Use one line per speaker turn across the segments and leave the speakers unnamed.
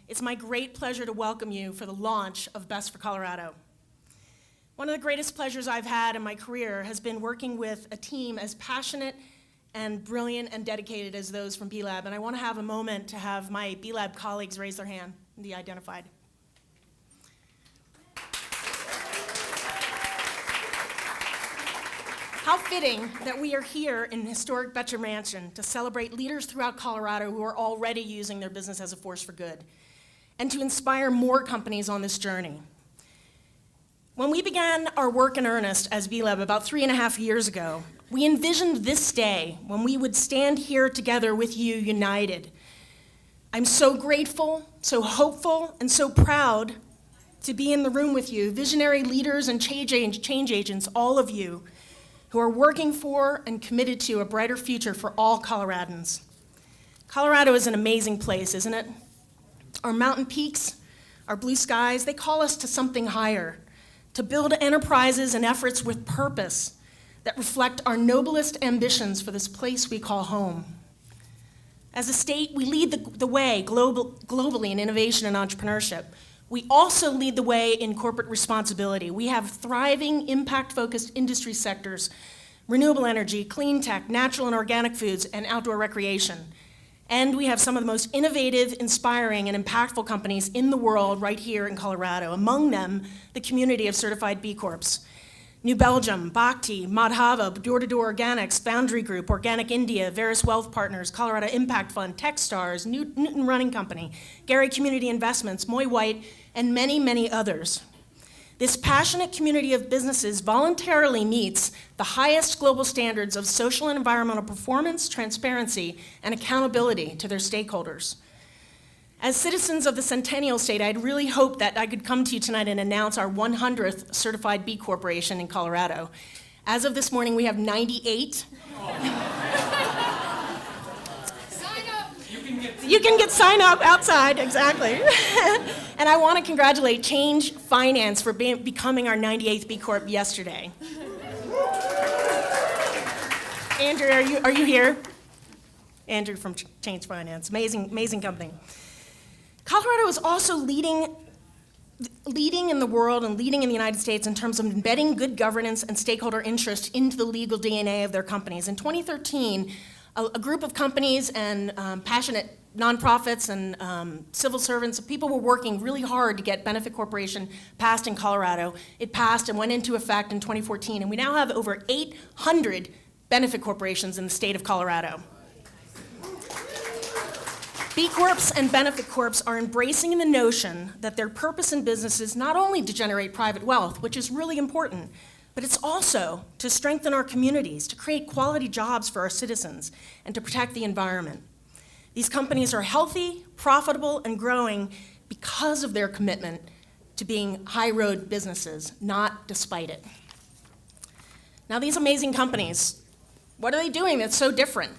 It's my great pleasure to welcome you for the launch of Best for Colorado. One of the greatest pleasures I've had in my career has been working with a team as passionate and brilliant and dedicated as those from B-Lab, and I want to have a moment to have my B-Lab colleagues raise their hand and be identified. How fitting that we are here in historic Betcher Mansion to celebrate leaders throughout Colorado who are already using their business as a force for good, and to inspire more companies on this journey. When we began our work in earnest as B-Lab about 3.5 years ago, we envisioned this day when we would stand here together with you united. I'm so grateful, so hopeful, and so proud to be in the room with you, visionary leaders and change agents, all of you, who are working for and committed to a brighter future for all Coloradans. Colorado is an amazing place, isn't it? Our mountain peaks, our blue skies, they call us to something higher, to build enterprises and efforts with purpose that reflect our noblest ambitions for this place we call home. As a state, we lead the way globally in innovation and entrepreneurship. We also lead the way in corporate responsibility. We have thriving, impact-focused industry sectors, renewable energy, clean tech, natural and organic foods, and outdoor recreation. And we have some of the most innovative, inspiring, and impactful companies in the world right here in Colorado. Among them, the community of certified B Corps. New Belgium, Bhakti, Madhava, Door to Door Organics, Foundry Group, Organic India, Veris Wealth Partners, Colorado Impact Fund, Techstars, Newton Running Company, Gary Community Investments, Moy White, and many, many others. This passionate community of businesses voluntarily meets the highest global standards of social and environmental performance, transparency, and accountability to their stakeholders. As citizens of the Centennial State, I'd really hoped that I could come to you tonight and announce our 100th certified B Corporation in Colorado. As of this morning, we have 98. You can get sign up outside, exactly. And I want to congratulate Change Finance for becoming our 98th B Corp yesterday. Andrew, are you here? Andrew from Change Finance, amazing company. Colorado is also leading in the world and leading in the United States in terms of embedding good governance and stakeholder interest into the legal DNA of their companies. In 2013, a group of companies and passionate nonprofits and civil servants, people were working really hard to get Benefit Corporation passed in Colorado. It passed and went into effect in 2014, and we now have over 800 benefit corporations in the state of Colorado. B Corps and Benefit Corps are embracing the notion that their purpose in business is not only to generate private wealth, which is really important, but it's also to strengthen our communities, to create quality jobs for our citizens, and to protect the environment. These companies are healthy, profitable, and growing because of their commitment to being high-road businesses, not despite it. Now, these amazing companies, what are they doing that's so different?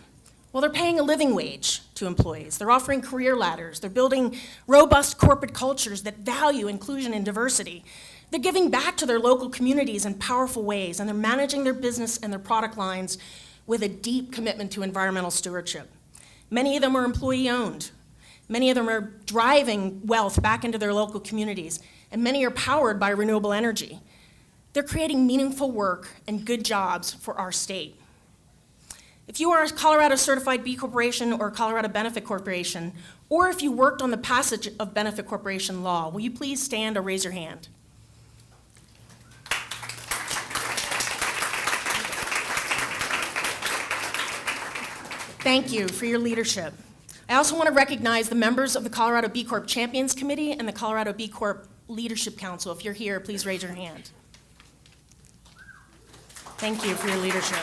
Well, they're paying a living wage to employees. They're offering career ladders. They're building robust corporate cultures that value inclusion and diversity. They're giving back to their local communities in powerful ways, and they're managing their business and their product lines with a deep commitment to environmental stewardship. Many of them are employee-owned. Many of them are driving wealth back into their local communities, and many are powered by renewable energy. They're creating meaningful work and good jobs for our state. If you are a Colorado Certified B Corporation or Colorado Benefit Corporation, or if you worked on the passage of Benefit Corporation law, will you please stand or raise your hand? Thank you for your leadership. I also want to recognize the members of the Colorado B Corp Champions Committee and the Colorado B Corp Leadership Council. If you're here, please raise your hand. Thank you for your leadership.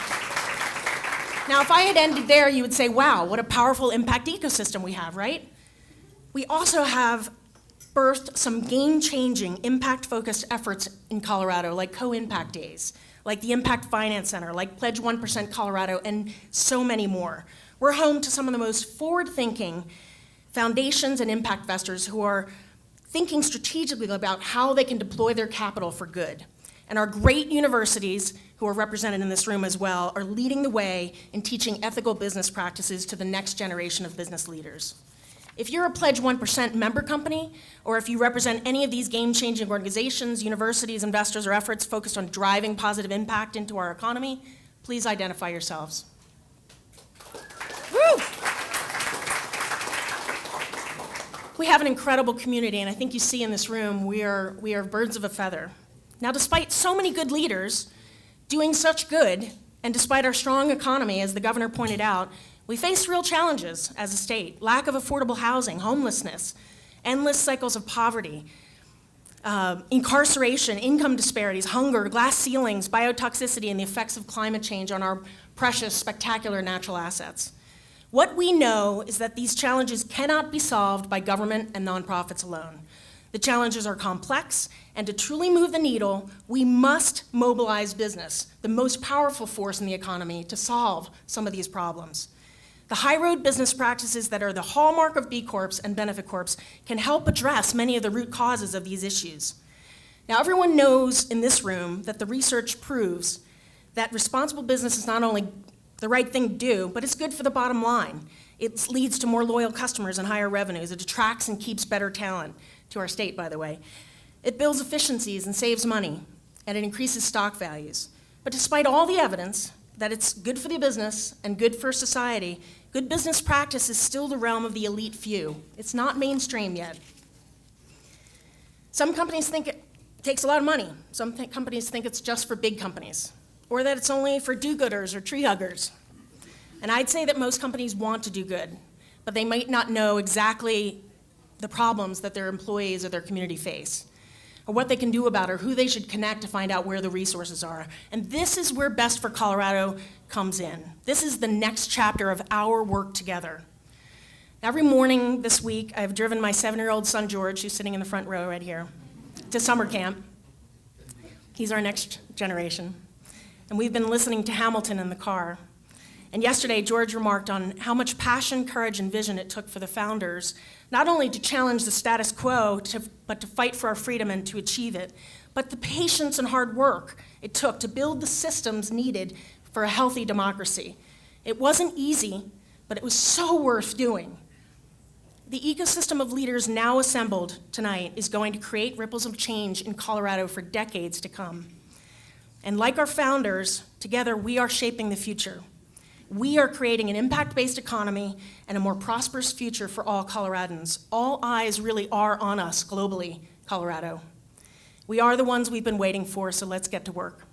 Now, if I had ended there, you would say, wow, what a powerful impact ecosystem we have, right? We also have birthed some game-changing, impact-focused efforts in Colorado, like Co-Impact Days, like the Impact Finance Center, like Pledge 1% Colorado, and so many more. We're home to some of the most forward-thinking foundations and impact investors who are thinking strategically about how they can deploy their capital for good. And our great universities, who are represented in this room as well, are leading the way in teaching ethical business practices to the next generation of business leaders. If you're a Pledge 1% member company, or if you represent any of these game-changing organizations, universities, investors, or efforts focused on driving positive impact into our economy, please identify yourselves. Woo! We have an incredible community, and I think you see in this room, we are birds of a feather. Now, despite so many good leaders doing such good, and despite our strong economy, as the governor pointed out, we face real challenges as a state: lack of affordable housing, homelessness, endless cycles of poverty, incarceration, income disparities, hunger, glass ceilings, biotoxicity, and the effects of climate change on our precious, spectacular natural assets. What we know is that these challenges cannot be solved by government and nonprofits alone. The challenges are complex, and to truly move the needle, we must mobilize business, the most powerful force in the economy, to solve some of these problems. The high-road business practices that are the hallmark of B Corps and Benefit Corps can help address many of the root causes of these issues. Now, everyone knows in this room that the research proves that responsible business is not only the right thing to do, but it's good for the bottom line. It leads to more loyal customers and higher revenues. It attracts and keeps better talent to our state, by the way. It builds efficiencies and saves money, and it increases stock values. But despite all the evidence that it's good for the business and good for society, good business practice is still the realm of the elite few. It's not mainstream yet. Some companies think it takes a lot of money. Some companies think it's just for big companies, or that it's only for do-gooders or tree huggers. And I'd say that most companies want to do good, but they might not know exactly the problems that their employees or their community face, or what they can do about it, or who they should connect to find out where the resources are. And this is where Best for Colorado comes in. This is the next chapter of our work together. Every morning this week, I've driven my 7-year-old son, George, who's sitting in the front row right here, to summer camp. He's our next generation. And we've been listening to Hamilton in the car. And yesterday, George remarked on how much passion, courage, and vision it took for the founders, not only to challenge the status quo, but to fight for our freedom and to achieve it, but the patience and hard work it took to build the systems needed for a healthy democracy. It wasn't easy, but it was so worth doing. The ecosystem of leaders now assembled tonight is going to create ripples of change in Colorado for decades to come. And like our founders, together we are shaping the future. We are creating an impact-based economy and a more prosperous future for all Coloradans. All eyes really are on us globally, Colorado. We are the ones we've been waiting for, so let's get to work.